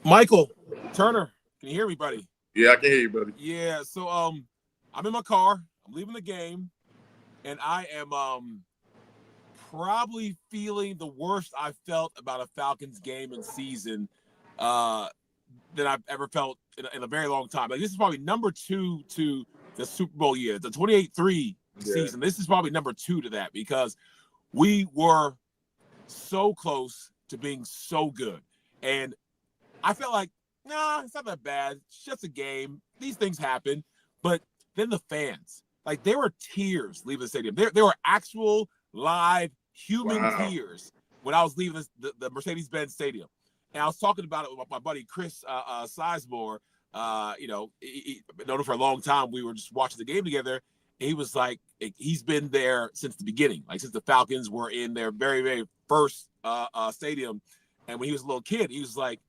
Michael, Turner, can you hear me, buddy? Yeah, I can hear you, buddy. Yeah, so I'm in my car. I'm leaving the game, and I am probably feeling the worst I've felt about a Falcons game and season than I've ever felt in a very long time. Like, this is probably number 2 to the Super Bowl year, the 28-3 season. This is probably number 2 to that because we were so close to being so good. And I felt like, nah, it's not that bad. It's just a game. These things happen. But then the fans, like, there were tears leaving the stadium. There were actual live human tears when I was leaving the Mercedes-Benz Stadium. And I was talking about it with my buddy Chris Sizemore. Known him for a long time. We were just watching the game together. And he was like, he's been there since the beginning, like since the Falcons were in their very, very first stadium. And when he was a little kid, he was like,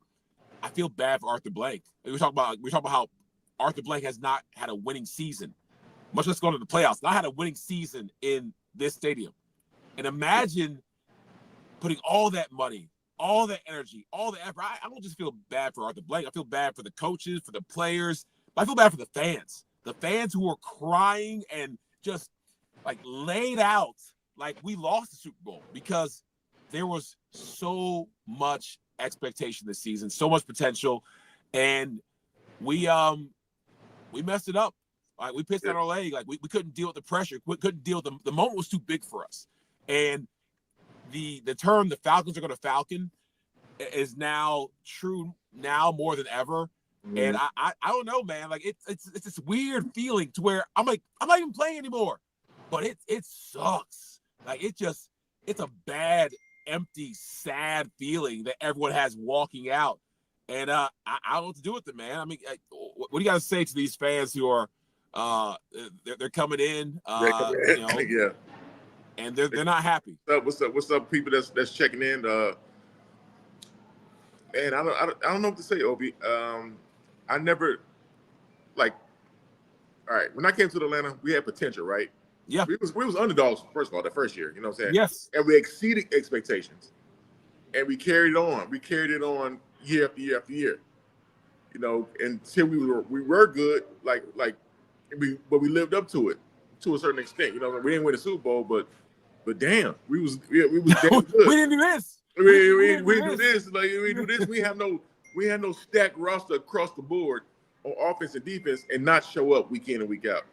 I feel bad for Arthur Blank. We were talking about how Arthur Blank has not had a winning season, much less going to the playoffs. Not had a winning season in this stadium. And imagine putting all that money, all that energy, all the effort. I don't just feel bad for Arthur Blank. I feel bad for the coaches, for the players. But I feel bad for the fans. The fans who were crying and just like laid out like we lost the Super Bowl because there was so much expectation this season, so much potential, and we messed it up. Like, we pissed out our leg. Like, we couldn't deal with the pressure. We couldn't deal with the moment was too big for us. And the term "the Falcons are going to Falcon" is now true now more than ever. And I don't know, man. Like, it's this weird feeling to where I'm like, I'm not even playing anymore. But it sucks. Like, it's a bad, empty, sad feeling that everyone has walking out. And I don't know what to do with it, man. I mean, what do you got to say to these fans who are they're coming in, and they're not happy? What's up, people that's checking in? Man, I don't know what to say, Obi. I never, like, all right, when I came to Atlanta, we had potential, right? Yeah. We was underdogs, first of all, the first year, you know what I'm saying? Yes. And we exceeded expectations. And we carried it on. We carried it on year after year after year. You know, until we were good, but we lived up to it to a certain extent. You know, we didn't win the Super Bowl, but damn, we was damn good. We didn't do this. We do this. Like, we do this. We had no stacked roster across the board on offense and defense and not show up week in and week out.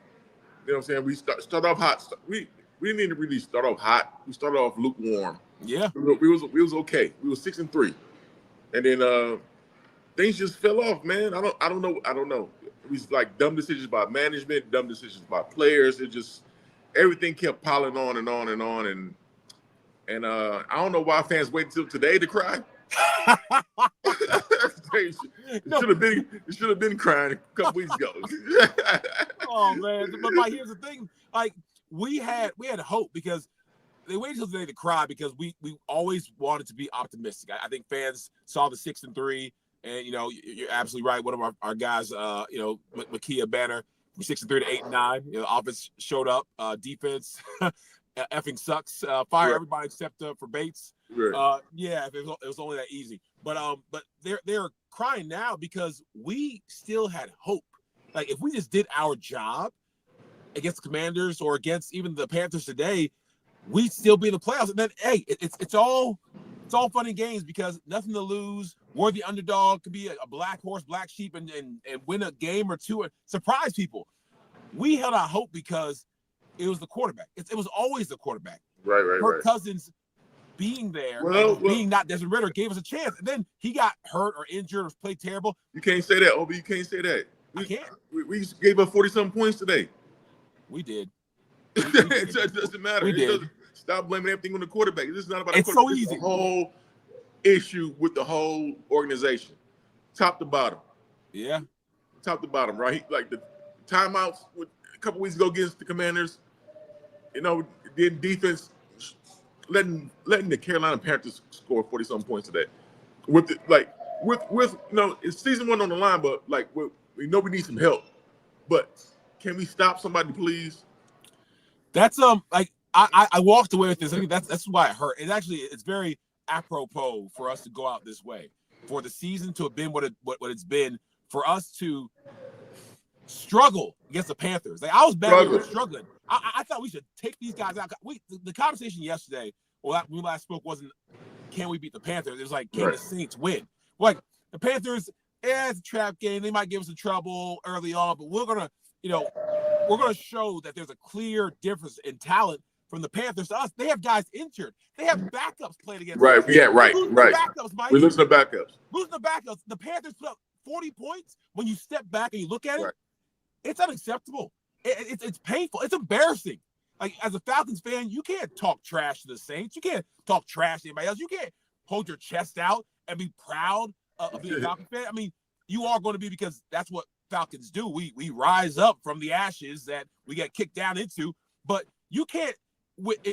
You know what I'm saying? We start off hot. We didn't even really start off hot. We started off lukewarm. Yeah. We was okay. We was 6-3. And then things just fell off, man. I don't know. It was like dumb decisions by management, dumb decisions by players. It just everything kept piling on and on and on. And I don't know why fans wait until today to cry. It should have been crying a couple weeks ago. Oh, man. But here's the thing. Like, we had hope because they waited until today to cry because we always wanted to be optimistic. I think fans saw the 6-3, and, you know, you're absolutely right. One of our guys, Makia Banner, from 6-3 to 8-9. You know, the offense showed up. Defense effing sucks. Fire everybody except for Bates. Right. It was only that easy. But they're crying now because we still had hope. Like, if we just did our job against the Commanders or against even the Panthers today, we'd still be in the playoffs. And then, hey, it's all fun and games because nothing to lose. We're the underdog. Could be a black horse, black sheep, and win a game or two and surprise people. We held our hope because it was the quarterback. It was always the quarterback. Right. Kirk Cousins being there, being not Desmond Ritter, gave us a chance. And then he got hurt or injured or played terrible. You can't say that, Obi. You can't say that. I can't. We gave up 40-something points today. We did. It doesn't matter. We did. Stop blaming everything on the quarterback. This is not about the quarterback. So easy. It's the whole issue with the whole organization, top to bottom. Yeah. Top to bottom, right? Like the timeouts a couple weeks ago against the Commanders. You know, did defense letting the Carolina Panthers score 40-something points today. With it's season 1 on the line, but like we know we need some help. But can we stop somebody, please? That's like I walked away with this. I think that's why it hurt. It's very apropos for us to go out this way for the season to have been what it's been, for us to struggle against the Panthers. Like, I was mad we were struggling. I thought we should take these guys out. The conversation yesterday, when we last spoke, wasn't can we beat the Panthers? It was like, can the Saints win? Like, the Panthers, it's a trap game. They might give us some trouble early on, but we're gonna show that there's a clear difference in talent from the Panthers to us. They have guys injured. They have backups playing against us. Right. Backups, Mike. We're losing the backups. Losing the backups. The Panthers put up 40 points. When you step back and you look at it, it's unacceptable. It's painful. It's embarrassing. Like, as a Falcons fan, you can't talk trash to the Saints. You can't talk trash to anybody else. You can't hold your chest out and be proud of being a Falcons fan. I mean, you are going to be, because that's what Falcons do. We rise up from the ashes that we get kicked down into. But you can't,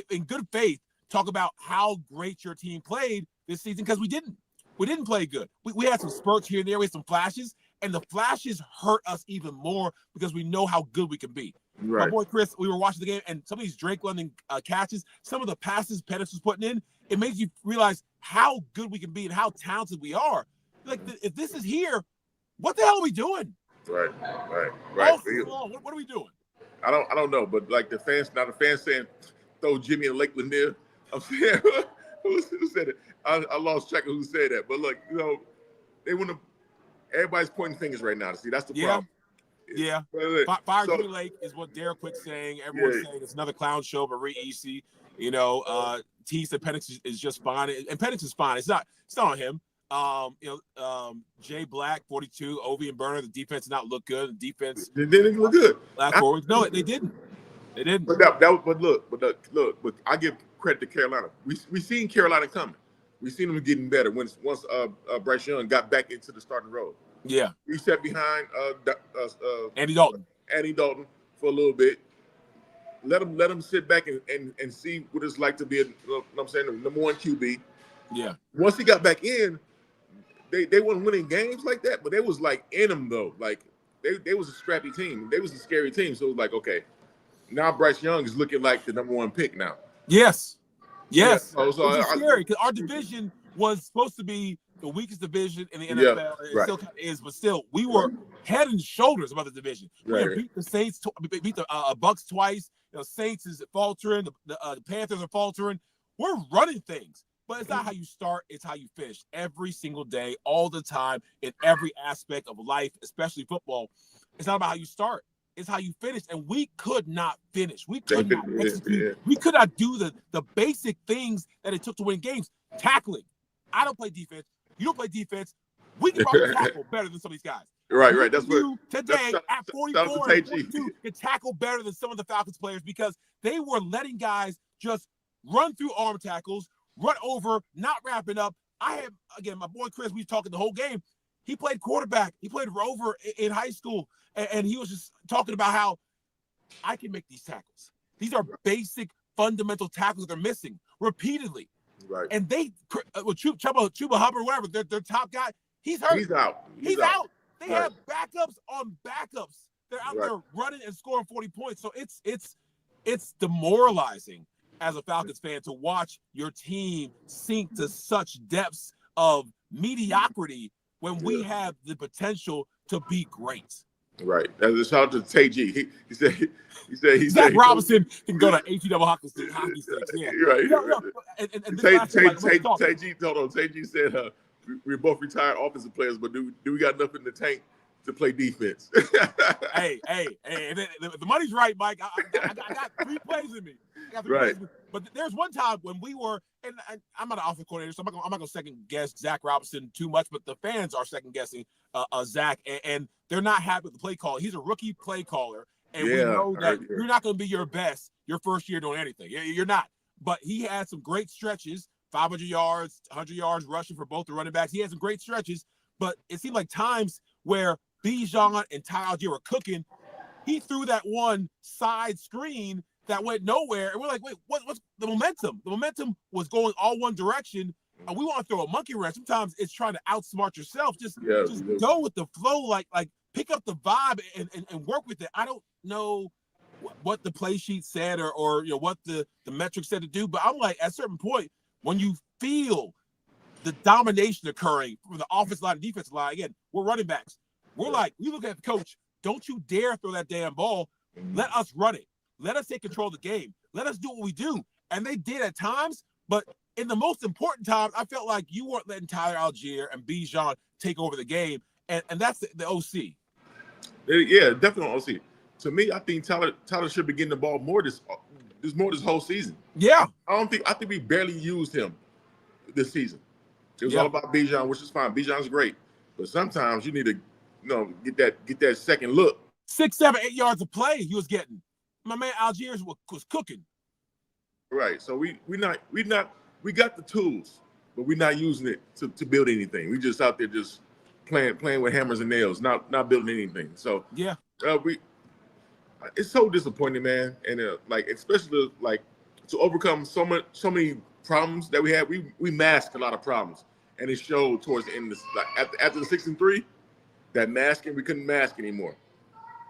in good faith, talk about how great your team played this season, because we didn't. We didn't play good. We had some spurts here and there. We had some flashes, and the flashes hurt us even more because we know how good we can be. Right. My boy Chris, we were watching the game, and some of these Drake London catches, some of the passes Pettis was putting in, it makes you realize how good we can be and how talented we are. Like, if this is here, what the hell are we doing? Right. What are we doing? I don't know, but like the fans saying throw Jimmy and Lakeland there. I'm saying who said it? I lost track of who said that, but look, they want to. Everybody's pointing fingers right now. See, that's the problem. Yeah. Fire Jimmy Lake is what Derek Quick's saying. Everyone's saying it's another clown show, but easy. T said Penix is just fine, and Penix is fine. It's not on him. Jay Black, 42, Ovie and Burner. The defense did not look good. The defense didn't look good. Last forwards, no, they didn't. They didn't. But look. But I give credit to Carolina. We seen Carolina coming. We seen them getting better once Bryce Young got back into the starting role. Yeah, he sat behind Andy Dalton for a little bit. Let him sit back and see what it's like to be the number one QB. Yeah. Once he got back in, they weren't winning games like that, but they was like in them though. Like they was a scrappy team. They was a scary team. So it was like, okay, now Bryce Young is looking like the number one pick now. Yes. So it's scary because our division was supposed to be the weakest division in the NFL. Yeah, it still kind of is, but still, we were head and shoulders above the division. We beat the Saints, beat the Bucks twice. Saints is faltering. The Panthers are faltering. We're running things, but it's not how you start; it's how you finish. Every single day, all the time, in every aspect of life, especially football. It's not about how you start; it's how you finish. And we could not finish. We could not execute. We could not do the basic things that it took to win games. Tackling. I don't play defense. You don't play defense. We can probably tackle better than some of these guys. Right. That's what today at 44 and 42 can tackle better than some of the Falcons players because they were letting guys just run through arm tackles, run over, not wrapping up. I have, again, my boy Chris, we were talking the whole game. He played quarterback. He played rover in high school, and he was just talking about how I can make these tackles. These are basic, fundamental tackles that they're missing repeatedly. Right. And they, Chuba Hubbard, whatever, their top guy, he's hurt. He's out. They have backups on backups. They're out there running and scoring 40 points. So it's demoralizing as a Falcons fan to watch your team sink to such depths of mediocrity when we have the potential to be great. Right. As a shout out to Tay G. He said Zach Robinson can go to AT hockey sticks. Yeah. Right. And Tay G told him. Tay G said we're both retired offensive players, but do we got enough in the tank to play defense? hey, the money's right, Mike. I got 3 plays in me. Right. But there's one time when we were, and I'm not an offensive coordinator, so I'm not going to second guess Zach Robinson too much, but the fans are second guessing Zach, and they're not happy with the play call. He's a rookie play caller, and we know that you're not going to be your best your first year doing anything. You're not. But he had some great stretches, 500 yards, 100 yards rushing for both the running backs. He had some great stretches, but it seemed like times where Bijan and Ty Algier were cooking, he threw that one side screen that went nowhere. And we're like, wait, what's the momentum? The momentum was going all one direction. And we want to throw a monkey wrench. Sometimes it's trying to outsmart yourself. Just go with the flow, like pick up the vibe and work with it. I don't know what the play sheet said or what the metrics said to do, but I'm like, at a certain point, when you feel the domination occurring from the offensive line and defensive line. Again, we're running backs. We're like, we look at the coach, don't you dare throw that damn ball. Let us run it. Let us take control of the game. Let us do what we do. And they did at times, but in the most important times, I felt like you weren't letting Tyler Algier and Bijan take over the game. And that's the OC. Yeah, definitely on OC. To me, I think Tyler should be getting the ball more this whole season. Yeah. I think we barely used him this season. It was all about Bijan, which is fine. Bijan's great. But sometimes you need to, get that second look. 6, 7, 8 yards of play he was getting. My man Algier was cooking. Right. So we got the tools, but we're not using it to build anything. We just out there just playing with hammers and nails, not building anything. So yeah, it's so disappointing, man. And especially to overcome so many problems that we had, we masked a lot of problems, and it showed towards the end of after the 6-3, that masking, we couldn't mask anymore.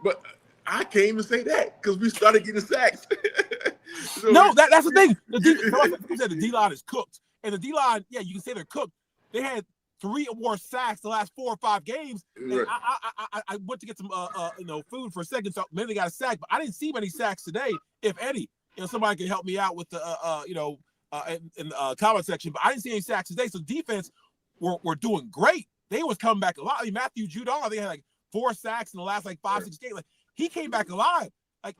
But I can't even say that because we started getting sacks. So no, that's the thing. The D-line is cooked. And the D-line, yeah, you can say they're cooked. They had 3 or more sacks the last 4 or 5 games. And I went to get some food for a second, so maybe they got a sack, but I didn't see many sacks today, if any. Somebody can help me out with the in the comment section, but I didn't see any sacks today. So defense were doing great. They was coming back a lot. I mean, Matthew Judon, I think had 4 sacks in the last 5, 6 games. He came back alive.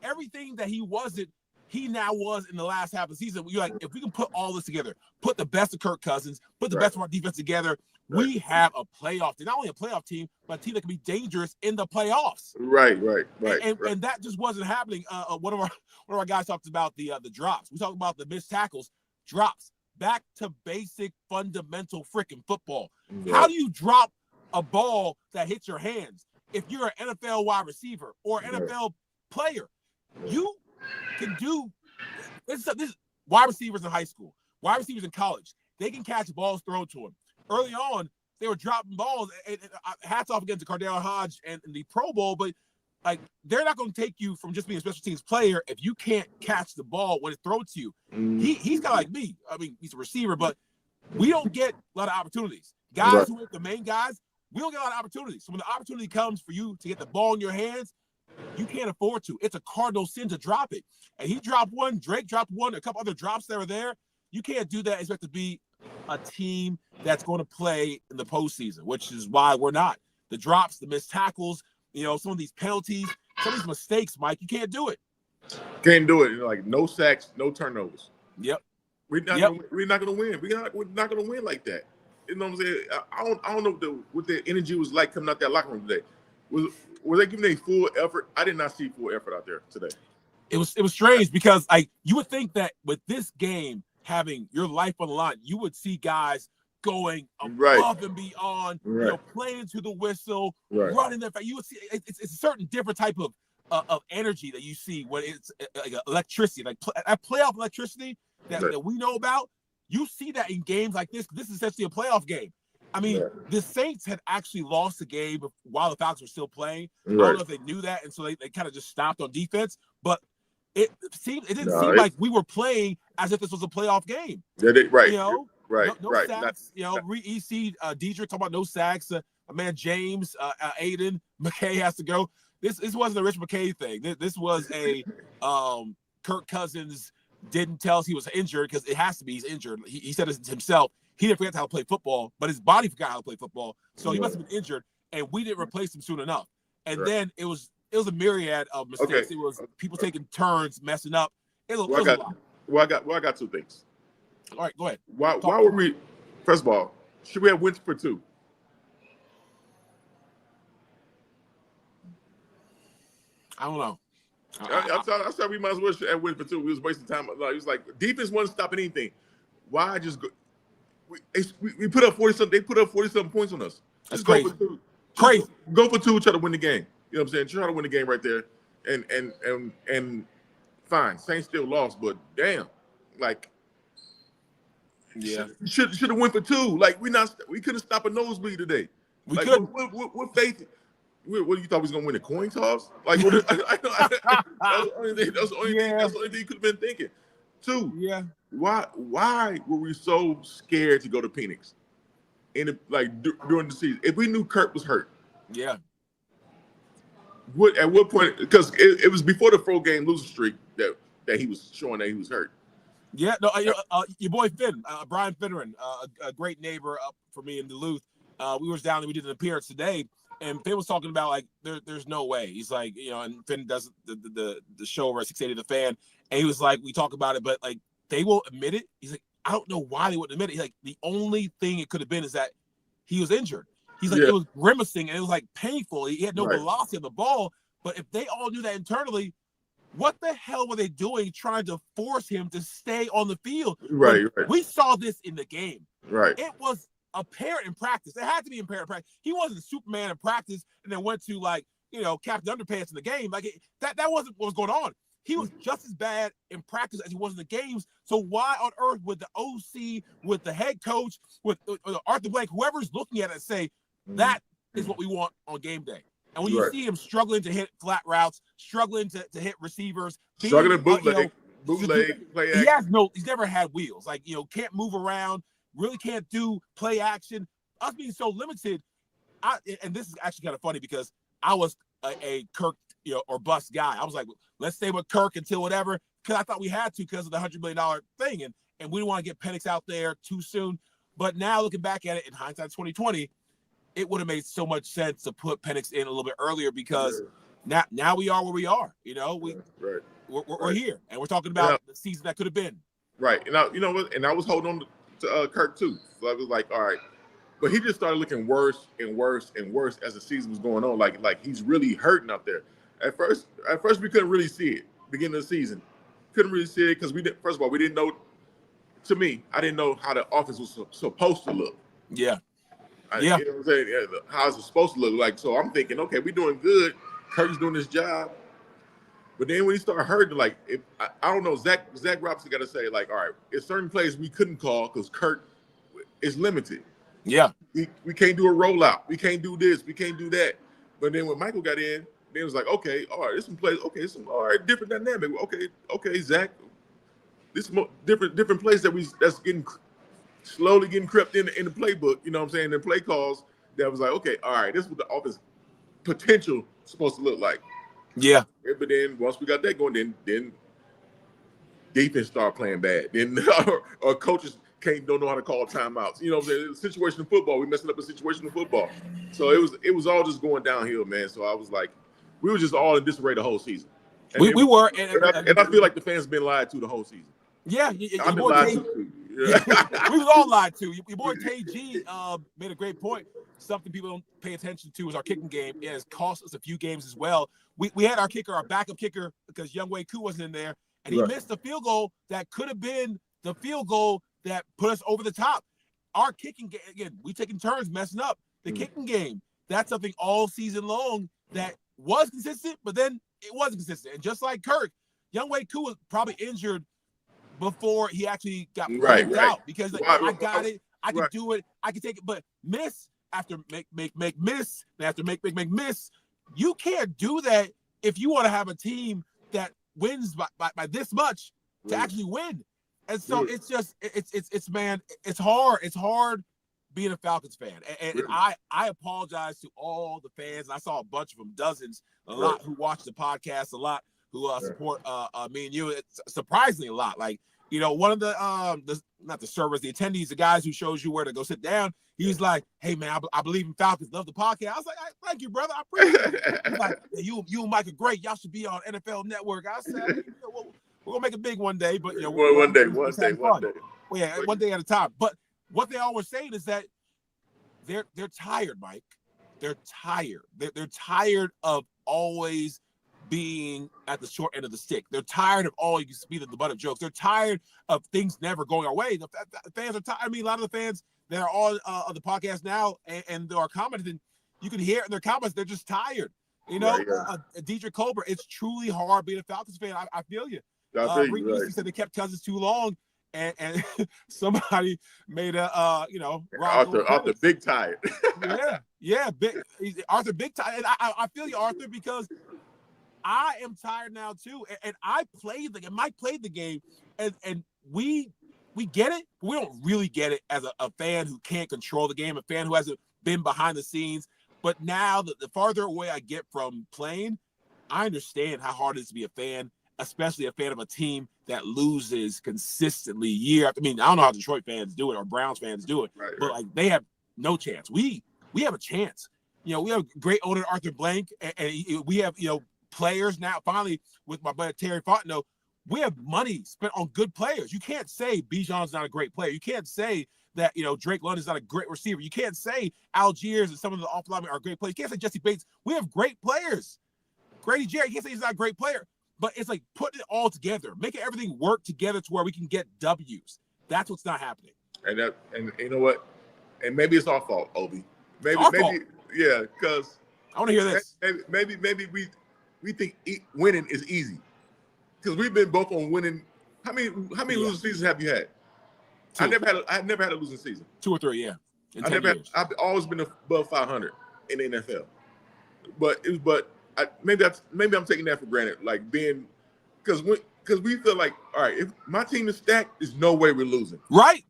Everything that he wasn't, he now was in the last half of the season. You're like, if we can put all this together, put the best of Kirk Cousins, put the best of our defense together, we have a playoff team. Not only a playoff team, but a team that can be dangerous in the playoffs. Right. And that just wasn't happening. One of our guys talked about the drops. We talked about the missed tackles, drops. Back to basic, fundamental freaking football. Yeah. How do you drop a ball that hits your hands? If you're an NFL wide receiver or NFL player, you can do this. Wide receivers in high school, wide receivers in college, they can catch balls thrown to them. Early on, they were dropping balls. And hats off against Cardale Hodge and the Pro Bowl, but they're not going to take you from just being a special teams player if you can't catch the ball when it's thrown to you. He's kind of like me. I mean, he's a receiver, but we don't get a lot of opportunities. Guys who are the main guys, we don't get a lot of opportunities. So when the opportunity comes for you to get the ball in your hands, you can't afford to. It's a cardinal sin to drop it. And he dropped one. Drake dropped one. A couple other drops that were there. You can't do that and expect to be a team that's going to play in the postseason, which is why we're not. The drops, the missed tackles, some of these penalties, some of these mistakes, Mike, you can't do it. Can't do it. No sacks, no turnovers. Yep. We're not going to win. We're not going to win like that. You know what I'm saying? I don't know what the energy was like coming out that locker room today. Were they giving a full effort? I did not see full effort out there today. It was strange because you would think that with this game having your life on the line, you would see guys going above and beyond, playing to the whistle, running their. You would see it's a certain different type of energy that you see when it's like electricity, that playoff electricity that we know about. You see that in games like this. This is essentially a playoff game. I mean, the Saints had actually lost the game while the Falcons were still playing. I don't know if they knew that, and so they kind of just stopped on defense. But it didn't seem like we were playing as if this was a playoff game. No sacks. EC Diedrich talking about no sacks. Man, James, Aiden, McKay has to go. This wasn't a Rich McKay thing. This was a Kirk Cousins didn't tell us he was injured because it has to be he's injured. He said it himself. He didn't forget how to play football, but his body forgot how to play football. So he must have been injured, and we didn't replace him soon enough. And then it was a myriad of mistakes. Okay. It was people taking turns, messing up. It was a lot. I got 2 things. All right, go ahead. Why were we? First of all, should we have wins for 2? I don't know. I said we might as well have wins for 2. We was wasting time. It was like defense wasn't stopping anything. Why just go? We put up 40-something. They put up 40-something points on us. That's crazy. Go for 2. Crazy. Go for 2. Try to win the game. You know what I'm saying? Try to win the game right there. And fine. Saints still lost, but damn, should have went for 2. We couldn't stop a nosebleed today. We could. What faith? What you thought we was gonna win a coin toss? That's the only thing. That's the only thing you could have been thinking. 2. Yeah. Why were we so scared to go to Phoenix? during the season, if we knew Kirk was hurt, yeah. At what point? Because it was before the 4-game losing streak that he was showing that he was hurt. Yeah, no, your boy Finn, Brian Finneran, a great neighbor up for me in Duluth. We was down and we did an appearance today, and Finn was talking about like there's no way. He's like, and Finn does the show over at 680 The Fan, and he was like, we talk about it, but like they won't admit it. He's like, I don't know why they wouldn't admit it. He's like, the only thing it could have been is that he was injured. He's like, it was grimacing and it was like painful. He had no velocity on the ball. But if they all knew that internally, what the hell were they doing trying to force him to stay on the field? Right. We saw this in the game. Right. It was apparent in practice. It had to be apparent in practice. He wasn't Superman in practice and then went to Captain Underpants in the game. Like that wasn't what was going on. He was just as bad in practice as he was in the games. So why on earth would the OC, with the head coach, with Arthur Blank, whoever's looking at it, say that is what we want on game day? And when you see him struggling to hit flat routes, struggling to hit receivers, struggling bootleg, play action. He's never had wheels. Like, can't move around, really can't do play action. Us being so limited, and this is actually kind of funny because I was a Kirk, or bust guy. I was like, let's stay with Kirk until whatever, because I thought we had to because of the $100 million thing, and we didn't want to get Penix out there too soon. But now looking back at it in hindsight 2020, it would have made so much sense to put Penix in a little bit earlier because now we are where we are. We're here, and we're talking about the season that could have been. Right, and I was holding on to Kirk too. So I was like, all right, but he just started looking worse and worse and worse as the season was going on. Like he's really hurting out there. At first we couldn't really see it. Beginning of the season, couldn't really see it because first of all, we didn't know. To me, I didn't know how the offense was supposed to look. Yeah. You know what I'm saying? How it's supposed to look like. So I'm thinking, okay, we're doing good. Kirk's doing his job. But then when he started hurting, like, I don't know, Zach Robinson got to say, like, all right, there's certain plays we couldn't call because Kirk is limited. Yeah. We can't do a rollout. We can't do this. We can't do that. But then when Michael got in, then it was like, okay, all right, there's some plays. Okay, all right, different dynamic. Okay, Zach. This different plays that's slowly getting crept in the playbook, you know what I'm saying, the play calls that was like, okay, all right, this is what the offense potential is supposed to look like. Yeah. But then once we got that going, then defense started playing bad. Then our coaches don't know how to call timeouts. You know what I'm saying? Situational football. We messing up a situational football. So it was all just going downhill, man. So I was like, we were just all in disarray the whole season. And we were. And I feel like the fans have been lied to the whole season. Yeah. I've been lied to. Yeah. We was all lied to. Your boy Tay G made a great point. Something people don't pay attention to is our kicking game. It has cost us a few games as well. We had our backup kicker, because Younghoe Koo wasn't in there, and he missed a field goal that could have been the field goal that put us over the top. Our kicking game, again, we taking turns messing up the kicking game. That's something all season long that was consistent, but then it wasn't consistent. And just like Kirk, Younghoe Koo was probably injured before he actually got pulled out, because I got it, I can do it, I can take it, but miss after make miss after make miss. You can't do that if you want to have a team that wins by this much to actually win. And so it's just it's hard being a Falcons fan. And I apologize to all the fans. I saw a bunch of them, dozens, a lot who watch the podcast, a lot who support me and you. It's surprisingly a lot. Like, one of the not the servers, the attendees, the guys who shows you where to go sit down, he's like, hey man, I believe in Falcons, love the podcast. I was like, thank you, brother, I appreciate it. He's like, hey, you and Mike are great, y'all should be on NFL Network. I said, we're gonna make it big one day, but one day. Well, yeah, one day at a time. But what they all were saying is that they're tired, Mike. They're tired. They're tired of always being at the short end of the stick. They're tired of always being the butt of jokes. They're tired of things never going our way. The fans are tired. I mean, a lot of the fans that are on the podcast now and are commenting, you can hear it in their comments, they're just tired. Dietrich Colbert, it's truly hard being a Falcons fan. I feel you. Reese said they kept Cousins too long, and somebody made a Arthur big tired. Arthur big tired. And I feel you, Arthur, because I am tired now too. And I played Mike played the game, and we we get it, but we don't really get it as a fan who can't control the game, a fan who hasn't been behind the scenes. But now the farther away I get from playing, I understand how hard it is to be a fan, especially a fan of a team that loses consistently year after. I mean, I don't know how Detroit fans do it or Browns fans do it, but like they have no chance. We have a chance. You know, we have great owner Arthur Blank, and we have, you know, players now. Finally, with my buddy Terry Fontenot, we have money spent on good players. You can't say Bijan's not a great player. You can't say that, you know, Drake London's not a great receiver. You can't say Algiers and some of the off linemen are great players. You can't say Jesse Bates. We have great players. Grady Jarrett, you can't say he's not a great player. But it's like putting it all together, making everything work together to where we can get W's. That's what's not happening. And you know what? And maybe it's our fault, Obi. Maybe, yeah, because I want to hear this. Maybe we think winning is easy because we've been both on winning. How many losing seasons have you had? I never had a losing season. 2 or 3, yeah. I've always been above 500 in the NFL. Maybe I'm taking that for granted, like being because we feel like, all right, if my team is stacked, there's no way we're losing. Right.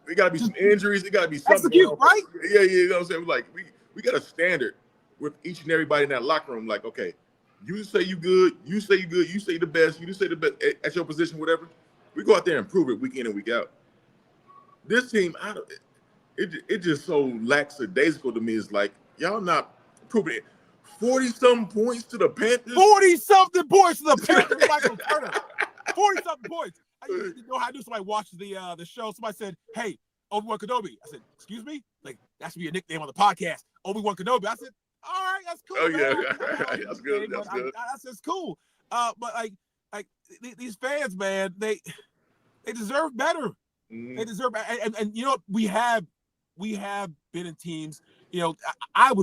There got to be some injuries. There got to be something. Execute, right? Yeah, you know what I'm saying? Like we got a standard with each and everybody in that locker room. Like, okay, you say you good, you say you good, you say the best, you say the best at your position, whatever. We go out there and prove it week in and week out. This team, it just so lackadaisical to me. It's like y'all not proving it. 40-something points to the Panthers. 40-something points to the Panthers. Michael Turner. 40-something points. You know how I knew somebody watched the show. Somebody said, "Hey, Obi-Wan Kenobi." I said, "Excuse me?" Like that should be a nickname on the podcast. Obi-Wan Kenobi. I said, "All right, that's cool." Oh yeah, that's good. That's good. That's just cool. But like these fans, man, they deserve better. Mm. They deserve, and you know what? We have been in teams. You know, I'd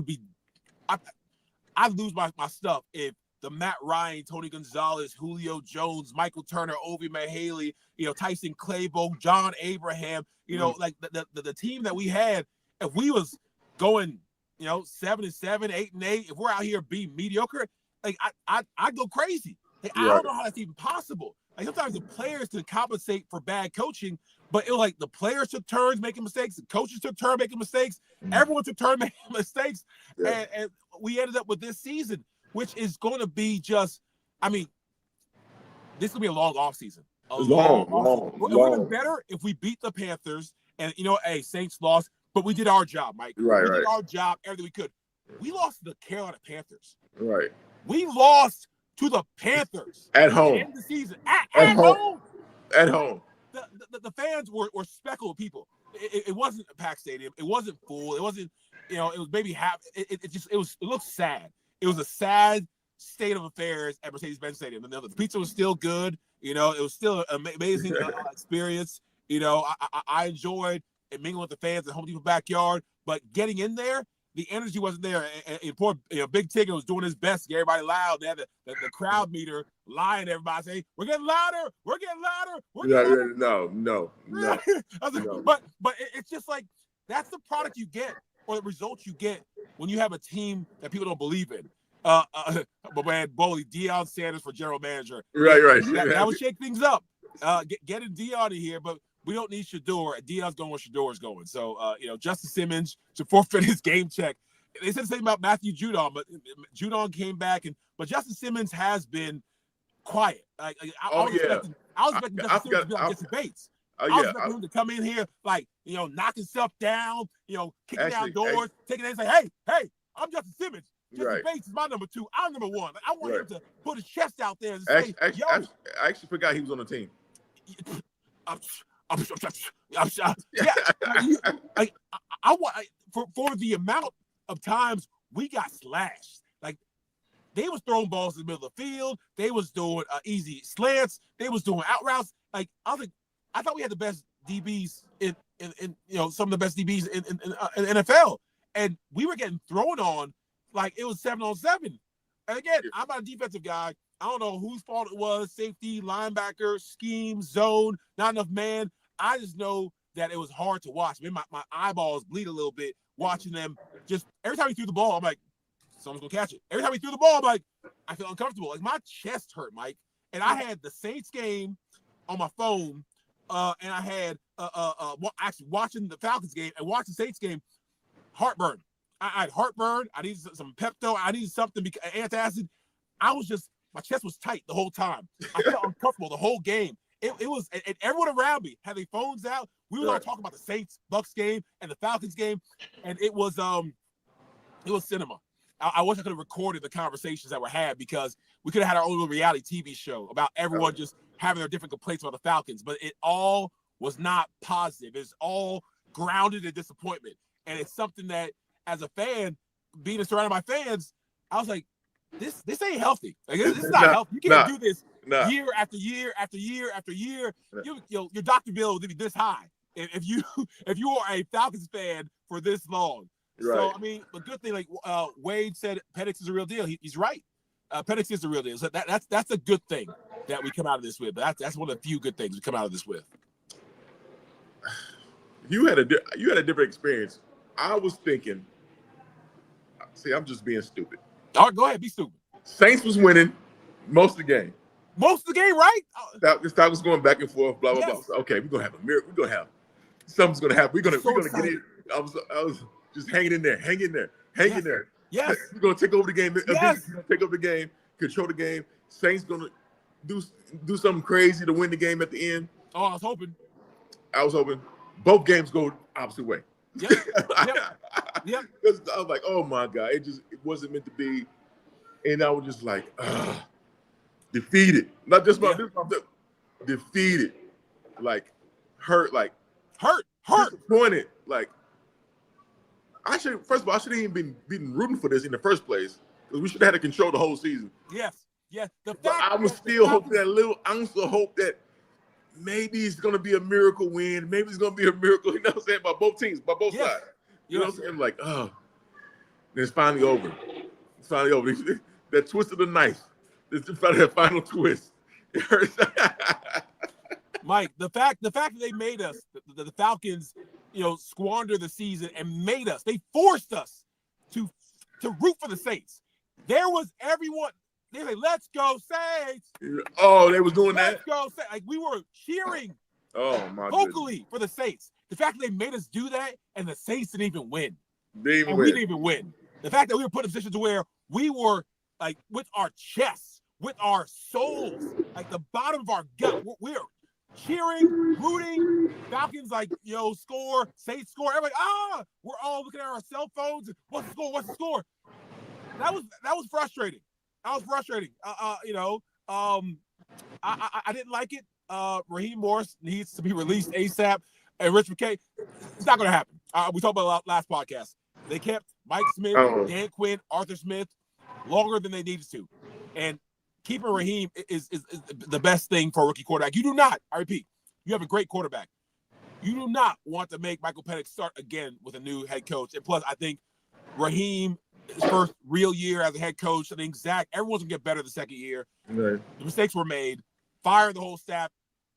lose my stuff if the Matt Ryan, Tony Gonzalez, Julio Jones, Michael Turner, Ovie Mughelli, you know, Tyson Claiborne, John Abraham, you know, like the team that we had, if we was going, you know, 7-7, 8-8, if we're out here being mediocre, like I'd go crazy. Like, I don't know how that's even possible. Like sometimes the players can compensate for bad coaching, but it was like the players took turns making mistakes, the coaches took turns making mistakes, everyone took turns making mistakes, and we ended up with this season, which is going to be just, I mean, this is going to be a long offseason. Long. It would have been better if we beat the Panthers and, you know, hey, Saints lost, but we did our job, Mike. We did our job, everything we could. We lost to the Carolina Panthers. Right. We lost to the Panthers. At home. At the end of the season. At home. At home. The fans were speckled people. It wasn't a packed stadium. It wasn't full. It wasn't, you know, it was maybe half. It looked sad. It was a sad state of affairs at Mercedes-Benz Stadium. And the pizza was still good. You know, it was still an amazing experience. You know, I enjoyed mingling with the fans at Home Depot backyard. But getting in there, the energy wasn't there. And poor, you know, Big Tigger was doing his best to get everybody loud. They had the crowd meter lying to everybody saying, "We're getting louder. We're getting louder. We're getting louder." No. But it's just like that's the product you get, or the results you get when you have a team that people don't believe in. But man, Boley, Deion Sanders for general manager. Right. That would shake things up. Getting Deion in here, but we don't need Shador. Deion's going where Shador's going. So, you know, Justin Simmons should forfeit his game check. They said the same about Matthew Judon, but Judon came back, but Justin Simmons has been quiet. I was expecting Justin Simmons to be like Jesse Bates. I was expecting him to come in here, like, you know, knock himself down, you know, kicking down doors, taking it and say, hey, I'm Justin Simmons. Jesse Bates is my number 2. I'm number 1. Like, I want him to put his chest out there and say, I actually forgot he was on the team. For the amount of times we got slashed, like they was throwing balls in the middle of the field, they was doing easy slants, they was doing out routes. Like I thought we had the best DBs in you know, some of the best DBs in NFL, and we were getting thrown on like it was 7-on-7. And again, I'm not a defensive guy. I don't know whose fault it was, safety, linebacker, scheme, zone, not enough man. I just know that it was hard to watch. I mean, my eyeballs bleed a little bit watching them. Just every time he threw the ball, I'm like, someone's going to catch it. Every time he threw the ball, I'm like, I feel uncomfortable. Like my chest hurt, Mike. And I had the Saints game on my phone and I had actually watching the Falcons game and watching the Saints game, heartburn. I had heartburn. I needed some Pepto. I needed something antacid. I was just, my chest was tight the whole time. I felt uncomfortable the whole game. It was, and everyone around me had their phones out. We were talking about the Saints Bucks game and the Falcons game, and it was cinema. I wish I could have recorded the conversations that were had, because we could have had our own little reality TV show about everyone just having their different complaints about the Falcons. But it all was not positive. It's all grounded in disappointment. And it's something that, as a fan, being surrounded by fans, I was like, this ain't healthy. Like, this is not healthy. You can't do this year after year after year after year. Your doctor bill will be this high if you are a Falcons fan for this long. Right. So, I mean, the good thing, like Wade said, Penix is a real deal. He's right. Penix is the real deal. So that's a good thing that we come out of this with. But that's one of the few good things we come out of this with. You had a different experience. I was thinking, see, I'm just being stupid. All right, go ahead, be stupid. Saints was winning most of the game. Most of the game, right? That was going back and forth, blah, blah, blah. So, okay, we're gonna have a miracle. We're gonna have something's gonna happen. We're gonna get it. I was just hanging in there. Yes. We're gonna take over the game. Yes. We're gonna take over the game, control the game. Saints gonna do something crazy to win the game at the end. Oh, I was hoping. Both games go opposite way. Yep. Because I was like, oh my God, it wasn't meant to be. And I was just like, defeated. Not just my defeated. Like hurt. Disappointed. Like, first of all, I shouldn't even been rooting for this in the first place, because we should have had to control the whole season. Yes. But I was still hoping that little ounce of hope that maybe it's going to be a miracle win. Maybe it's going to be a miracle, you know what I'm saying, by both teams, by both sides. You know what I'm saying? Like, it's finally over. It's finally over. That twist of the knife. It's finally that final twist. It hurts. Mike, the fact that they made us, the Falcons, squander the season and made us, they forced us to root for the Saints. There was everyone, they were like, let's go Saints. Oh, they was doing let's that? Let's go Saints. Like, we were cheering vocally for the Saints. The fact that they made us do that and the Saints didn't even win. We didn't even win. The fact that we were put in positions to where we were, like, with our chests, with our souls, like the bottom of our gut, we're cheering, rooting, Falcons score, Saints score. Everybody, we're all looking at our cell phones. What's the score? That was frustrating. I didn't like it. Raheem Morris needs to be released ASAP. And Rich McKay, it's not going to happen. We talked about it last podcast. They kept Mike Smith, Dan Quinn, Arthur Smith longer than they needed to. And keeping Raheem is the best thing for a rookie quarterback. You do not, I repeat, you have a great quarterback. You do not want to make Michael Penix start again with a new head coach. And plus, I think Raheem, his first real year as a head coach, I think Zach, everyone's going to get better the second year. Right. The mistakes were made. Fire the whole staff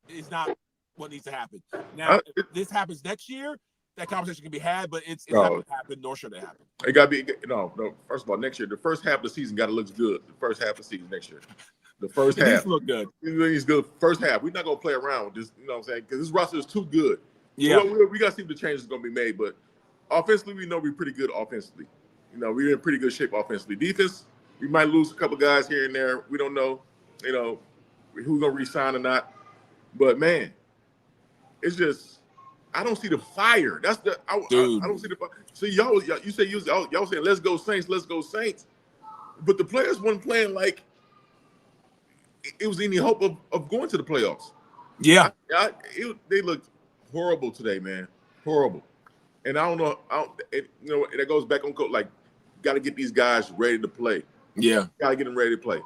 is not what needs to happen. Now, if this happens next year, that conversation can be had, but it's not going to happen, nor should it happen. It got to be no. First of all, next year, the first half of the season got to look good. The first half of the season next year, the first half needs to look good. It's good. First half, we're not going to play around with this. You know what I'm saying? Because this roster is too good. Yeah, we got to see if the changes are going to be made. But offensively, we know we're pretty good offensively. We're in pretty good shape offensively. Defense, we might lose a couple guys here and there. We don't know, who's going to re-sign or not. But man, it's just. I don't see the fire. That's I don't see the fire. See, y'all saying let's go Saints, but the players weren't playing like it was any hope of going to the playoffs. Yeah, they looked horrible today, man, horrible. And I don't know, that goes back on coach. Like, got to get these guys ready to play. Yeah, got to get them ready to play.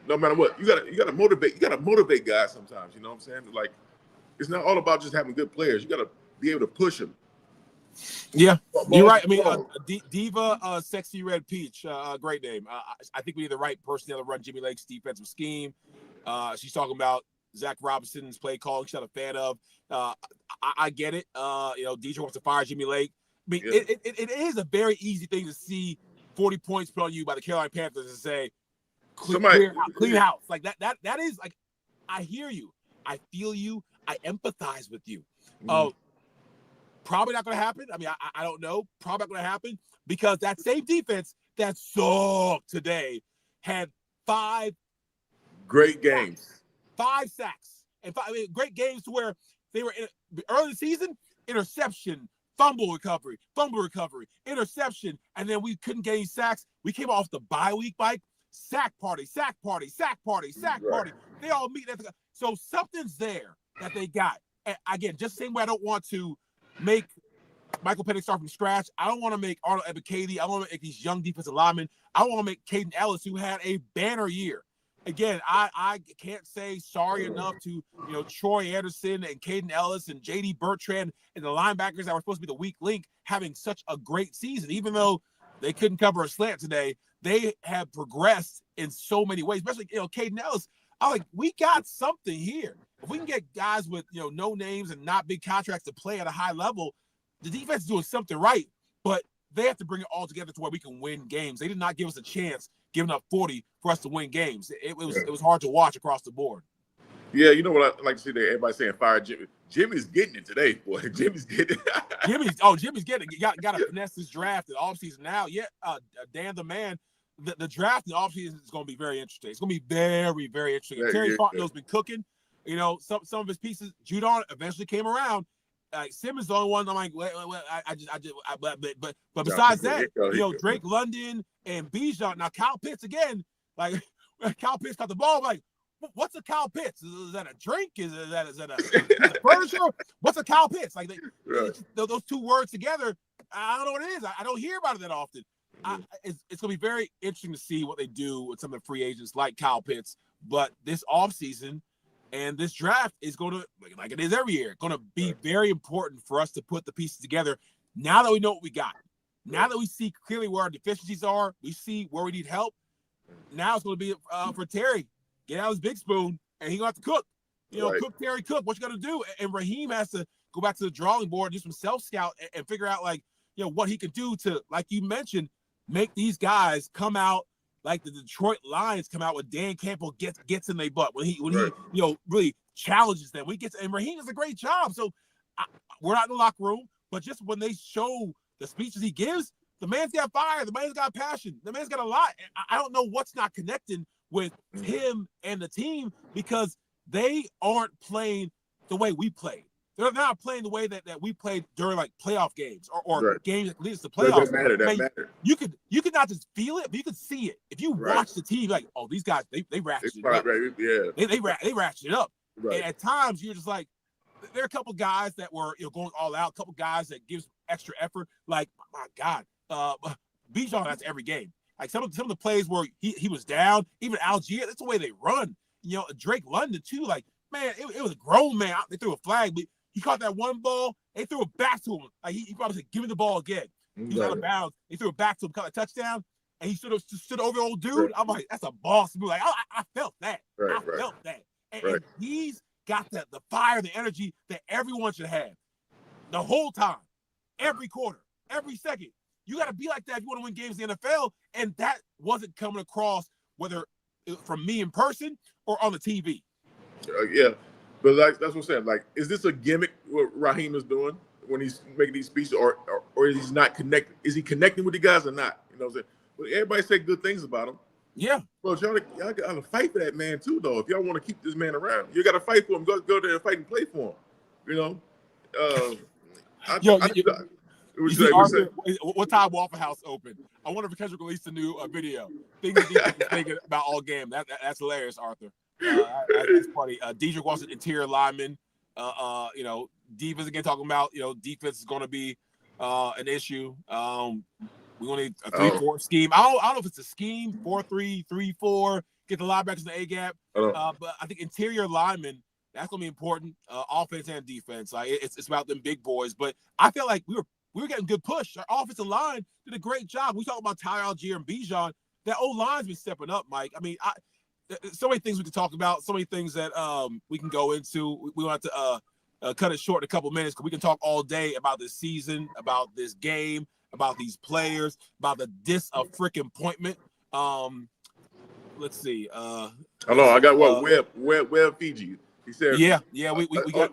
No matter what, you got to motivate. You got to motivate guys sometimes. You know what I'm saying? Like. It's not all about just having good players. You got to be able to push them. Yeah, you're right. I mean, Diva, Sexy Red Peach, great name. I think we need the right personnel to run Jimmy Lake's defensive scheme. She's talking about Zach Robinson's play calling. She's not a fan of. I get it. Detroit wants to fire Jimmy Lake. I mean, it is a very easy thing to see 40 points put on you by the Carolina Panthers and say, clean house. Like that is like, I hear you. I feel you. I empathize with you. Mhm. Probably not going to happen. I mean, I don't know. Probably not going to happen because that same defense that sucked today had 5 Great sacks. games. 5 sacks. And great games to where they were early in the season, interception, fumble recovery, interception, and then we couldn't get any sacks. We came off the bye week, Mike. Sack party. Right. They all meet. So something's there that they got. And again, just the same way I don't want to make Michael Penix start from scratch. I don't want to make Arnold Ebiketie. I want to make these young defensive linemen. I want to make Caden Ellis, who had a banner year. Again, I can't say sorry enough to Troy Anderson and Caden Ellis and J.D. Bertrand and the linebackers that were supposed to be the weak link having such a great season. Even though they couldn't cover a slant today, they have progressed in so many ways, especially Caden Ellis. I'm like, we got something here. If we can get guys with no names and not big contracts to play at a high level, the defense is doing something right, but they have to bring it all together to where we can win games. They did not give us a chance giving up 40 for us to win games. It was hard to watch across the board. Yeah, you know what I like to see there? Everybody saying fire Jimmy. Jimmy's getting it today, boy. Jimmy's getting it. Jimmy's getting it. You got to finesse this draft in the offseason now. Yeah, Dan the man. The draft in the offseason is going to be very interesting. It's going to be very, very interesting. Terry Fontenot's been cooking. Some of his pieces. Judon eventually came around. Simmons the only one. I'm like, but besides that, Drake London and Bijan. Now Kyle Pitts again. Like Kyle Pitts got the ball. I'm like, what's a Kyle Pitts? Is that a drink? Is that a furniture? What's a Kyle Pitts? Like those 2 words together. I don't know what it is. I don't hear about it that often. It's going to be very interesting to see what they do with some of the free agents like Kyle Pitts. But this offseason and this draft is going to, like it is every year, going to be very important for us to put the pieces together. Now that we know what we got, now that we see clearly where our deficiencies are, we see where we need help. Now it's going to be for Terry. Get out his big spoon, and he's going to have to cook. Cook, Terry, cook. What you got to do? And Raheem has to go back to the drawing board, do some self-scout, and figure out, what he can do to, like you mentioned, make these guys come out like the Detroit Lions come out when Dan Campbell gets in their butt, when he really challenges them. And Raheem does a great job. So we're not in the locker room, but just when they show the speeches he gives, the man's got fire. The man's got passion. The man's got a lot. I don't know what's not connecting with him and the team because they aren't playing the way we played. They're not playing the way that we played during playoff games or games that lead us to playoffs. That matter. You could not just feel it, but you could see it. If you watch the team, these guys, they ratcheted it up. They ratcheted it up. Right. And at times you're just like, there are a couple guys that were going all out, a couple guys that gives extra effort. Like, my God, Bijan, that's every game. Like some of the plays where he was down, even Algier, that's the way they run. Drake London too. Like, man, it was a grown man. They threw a flag, but he caught that one ball. They threw it back to him. Like he probably said, "Give me the ball again." He was out of bounds. They threw it back to him, caught a touchdown, and he stood over the old dude. I'm like, that's a boss move. Like I felt that. I felt that. And he's got the fire, the energy that everyone should have the whole time, every quarter, every second. You got to be like that if you want to win games in the NFL, and that wasn't coming across whether from me in person or on the TV. Yeah. But that's what I'm saying. Like, is this a gimmick what Raheem is doing when he's making these speeches, or is he not connecting? Is he connecting with the guys or not? You know what I'm saying? Well, everybody say good things about him. Yeah. Well, y'all got to fight for that man too, though. If y'all want to keep this man around, you got to fight for him. Go there and fight and play for him. Arthur, what time Waffle House open? I wonder if Kendrick released a new video. Things he's thinking about all game. That's hilarious, Arthur. That's funny. Diedrich wants an interior lineman. Defense again talking about defense is going to be an issue. We want a 3-4 scheme. I don't know if it's a scheme 4-3-3-4. Get the linebackers in the A gap. But I think interior linemen, that's going to be important. Offense and defense. Like it's about them big boys. But I feel like we were getting good push. Our offensive line did a great job. We talk about Tyler Algier and Bijan. That O-line's been stepping up, Mike. I mean, so many things we can talk about, so many things that we can go into. We want to cut it short in a couple minutes because we can talk all day about this season, about this game, about these players, about the disappointment. Let's see. Hello, I got Webb Fiji. He said, "Yeah, we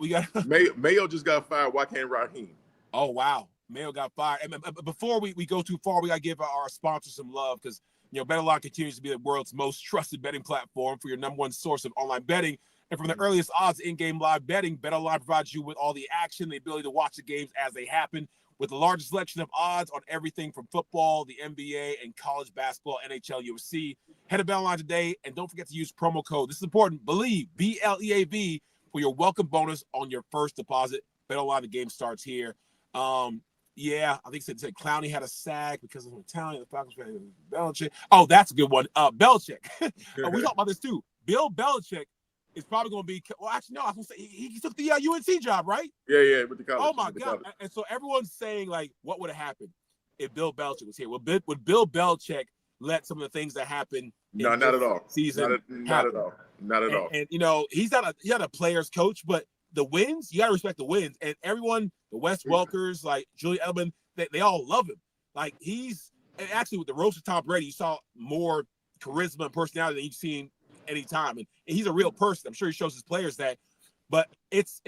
got." Mayo just got fired. Why can't Raheem? Oh wow, Mayo got fired. And before we go too far, we gotta give our sponsors some love because BetOnline continues to be the world's most trusted betting platform for your number one source of online betting. And from the earliest odds to in-game live betting, BetOnline provides you with all the action, the ability to watch the games as they happen, with the largest selection of odds on everything from football, the NBA, and college basketball, NHL, UFC. Head to BetOnline today, and don't forget to use promo code. This is important. Believe, BLEAV, for your welcome bonus on your first deposit. BetOnline, the game starts here. Yeah, I think said Clowney had a sack because of Italian. The Falcons fan Belichick. Oh, that's a good one. Belichick. We talked about this too. Bill Belichick is probably going to be. Well, actually, no. I was going to say he took the UNC job, right? Yeah, with the college. Oh my God! And so everyone's saying like, what would have happened if Bill Belichick was here? Would Bill Belichick let some of the things that happened? No, not at all. Season, not at all. Not at all. And he's not a player's coach, but the wins, you gotta respect the wins. And everyone, the Wes Welkers, like Julian Edelman, they all love him. Like and actually with the roast of Tom Brady, you saw more charisma and personality than you've seen any time. And he's a real person. I'm sure he shows his players that. But it's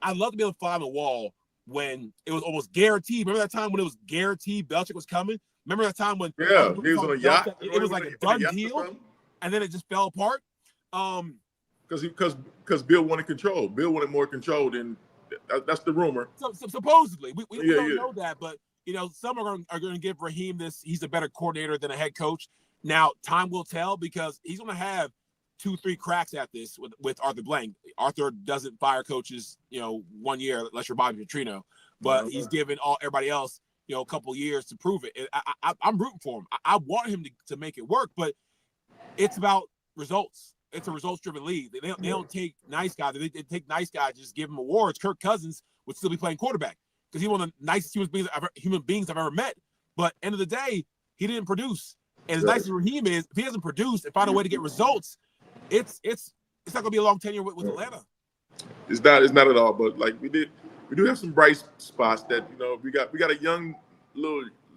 I love to be able to fly on the wall when it was almost guaranteed. Remember that time when it was guaranteed Belichick was coming? Remember that time when he was on a yacht? It was like a done deal, and then it just fell apart. Because Bill wanted control. Bill wanted more control than that's the rumor. So supposedly, we don't know that, but some are going to give Raheem this. He's a better coordinator than a head coach. Now, time will tell because he's going to have 2-3 cracks at this with Arthur Blank. Arthur doesn't fire coaches, 1 year unless you're Bobby Petrino, but he's given everybody else, a couple years to prove it. And I'm rooting for him. I want him to make it work, but it's about results. It's a results-driven league. They don't take nice guys. They take nice guys, just give them awards. Kirk Cousins would still be playing quarterback because he's one of the nicest human beings I've ever met. But end of the day, he didn't produce. And as nice as Raheem is, if he doesn't produce and find a way to get results, it's not going to be a long tenure with Atlanta. It's not at all. But like we do have some bright spots that we got a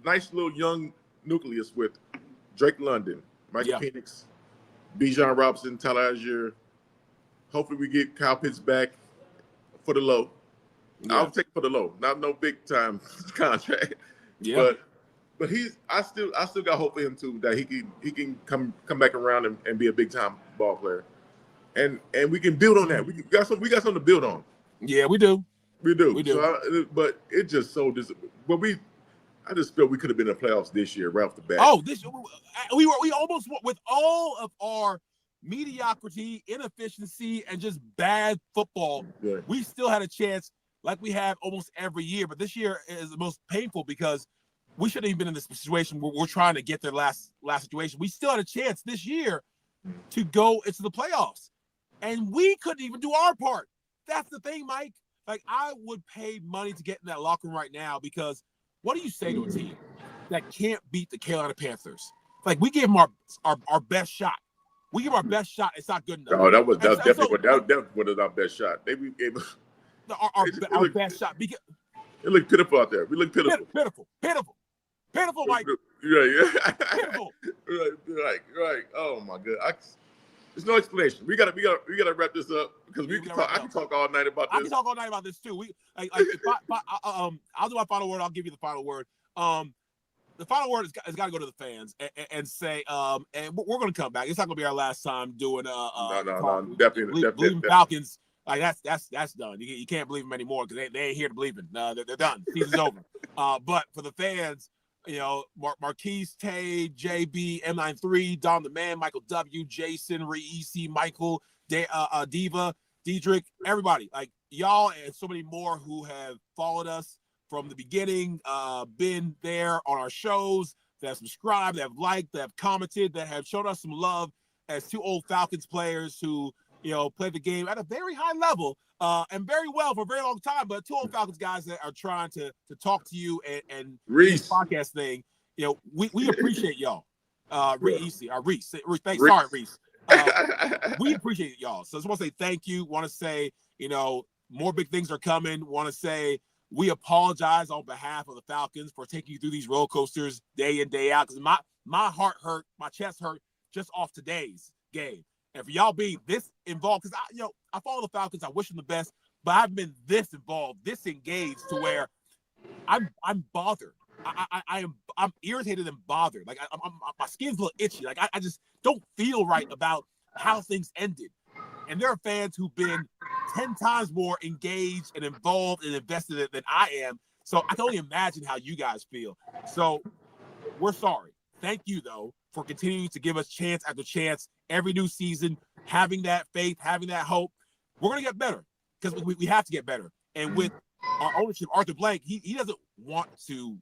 nice little young nucleus with Drake London, Michael Penix, Bijan Robinson, Tyler Algier. Hopefully we get Kyle Pitts back for the low. Yeah. I'll take it for the low. Not no big time contract. Yeah. But I still got hope for him too that he can come back around and be a big time ball player. And we can build on that. We got something to build on. Yeah, we do. We do. So but it just so I just feel we could have been in the playoffs this year right off the bat. Oh, we almost, with all of our mediocrity, inefficiency, and just bad football, we still had a chance like we have almost every year. But this year is the most painful because we shouldn't even been in this situation where we're trying to get their last situation. We still had a chance this year to go into the playoffs, and we couldn't even do our part. That's the thing, Mike. Like, I would pay money to get in that locker room right now because what do you say to a team that can't beat the Carolina Panthers? Like, we gave them our best shot. We give our best shot. It's not good enough. Oh, that was definitely our best shot. They gave us our best shot. Because it looked pitiful out there. We looked pitiful. Pitiful, Mike. Yeah. Pitiful. Right. Oh my God. There's no explanation. We gotta wrap this up because I can talk all night about this. I can talk all night about this too. I'll do my final word. I'll give you the final word. The final word has got to go to the fans and say, and we're going to come back. It's not going to be our last time doing no, definitely believing Falcons. Like that's done. You can't believe them anymore because they ain't here to believe it. No, they're done. Season's over. But for the fans, Marquise, Tay, JB, M93, Don the Man, Michael W, Jason, Reese, Michael, Diva, Diedrich, everybody, like y'all and so many more who have followed us from the beginning, been there on our shows, that have subscribed, that have liked, that have commented, that have shown us some love as two old Falcons players who, played the game at a very high level and very well for a very long time. But two old Falcons guys that are trying to talk to you and Reese podcast thing, we appreciate y'all. Reese. Thanks. Reese. Sorry, Reese. We appreciate y'all. So I just want to say thank you. Want to say, more big things are coming. Want to say we apologize on behalf of the Falcons for taking you through these roller coasters day in, day out. Because my heart hurt, my chest hurt just off today's game. And for y'all being this involved, because I follow the Falcons. I wish them the best, but I've been this involved, this engaged to where I'm bothered. I'm irritated and bothered. Like my skin's a little itchy. Like I just don't feel right about how things ended. And there are fans who've been 10 times more engaged and involved and invested than I am. So I can only imagine how you guys feel. So we're sorry. Thank you, though, for continuing to give us chance after chance every new season, having that faith, having that hope. We're going to get better because we have to get better. And with our ownership, Arthur Blank, he doesn't want to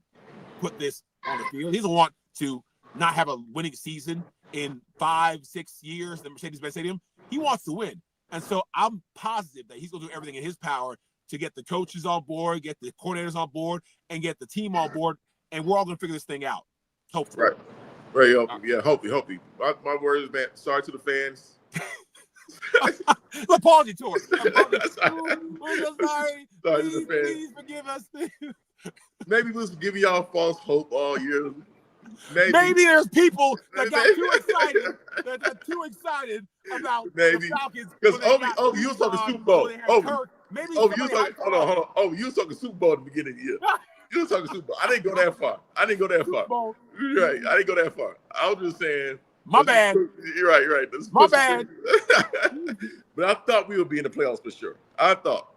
put this on the field. He doesn't want to not have a winning season in 5-6 years at the Mercedes-Benz Stadium. He wants to win. And so I'm positive that he's going to do everything in his power to get the coaches on board, get the coordinators on board, and get the team on board. And we're all going to figure this thing out. Hopefully. Right. Yeah, hopefully. My word is, man, sorry to the fans. Apology tour. We're so sorry. Sorry to the fans. Please forgive us. Maybe we was giving y'all false hope all year. Maybe there's people that got too excited about the Falcons. Because you was talking Super Bowl. You was talking Super Bowl at the beginning of the year. You was talking Super Bowl. I didn't go that far. Right. I didn't go that far. I was just saying. My bad. You're right. My bad. But I thought we would be in the playoffs for sure. I thought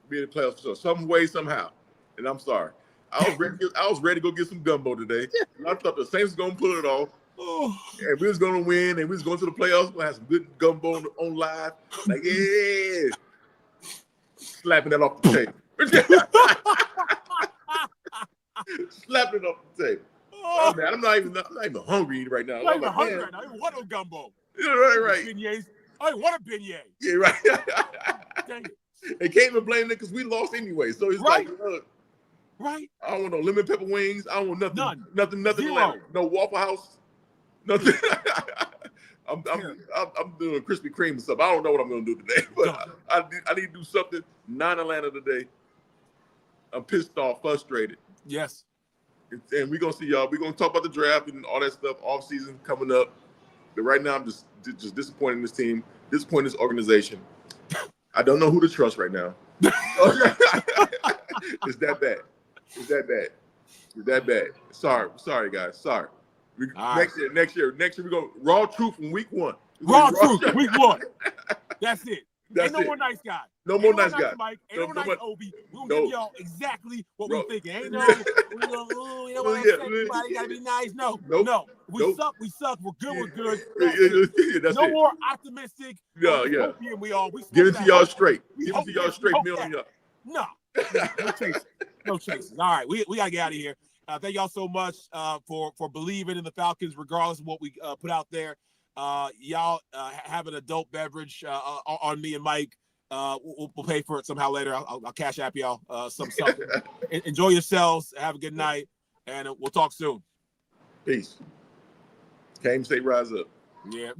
we'd be in the playoffs for sure. Some way, somehow. And I'm sorry. I was ready to go get some gumbo today. And I thought the Saints were going to pull it off. And we was going to win. And we was going to the playoffs. We're going to have some good gumbo on live. Like, yeah. Slapping that off the table. Slapping it off the table. Oh, man, I'm not even hungry right now. I'm not even hungry right now. I don't want no gumbo. Yeah, right. Beignets. I don't want a beignet. Yeah, right. Dang it. They can't even blame it because we lost anyway. So it's right. like, look. Right. I don't want no lemon pepper wings. I don't want nothing. None. Nothing. No Waffle House. Nothing. I'm doing Krispy Kreme and stuff. I don't know what I'm going to do today, but I need to do something non-Atlanta today. I'm pissed off, frustrated. Yes. And we're going to see y'all. We're going to talk about the draft and all that stuff, off season coming up. But right now, I'm just disappointed in this team, disappointed in this organization. I don't know who to trust right now. It's that bad. It's that bad. Sorry, guys. Sorry. Next year, we're going to raw truth from week 1. Raw truth, week 1. That's it. Ain't no more nice guy. No more nice guy. Mike. Ain't no nice Obi. We're going to give y'all exactly what we're thinking. Ain't no, you know what I'm saying? Everybody got to be nice. No. We suck. We're good. That's no more optimistic. Yeah. We give it to y'all straight. Give it to y'all straight. No. No chases. All right, we got to get out of here. Thank y'all so much for believing in the Falcons, regardless of what we put out there. Y'all have an adult beverage on me and Mike. We'll pay for it somehow later. I'll cash app y'all something. Enjoy yourselves. Have a good night, and we'll talk soon. Peace. Came State Rise Up. Yeah.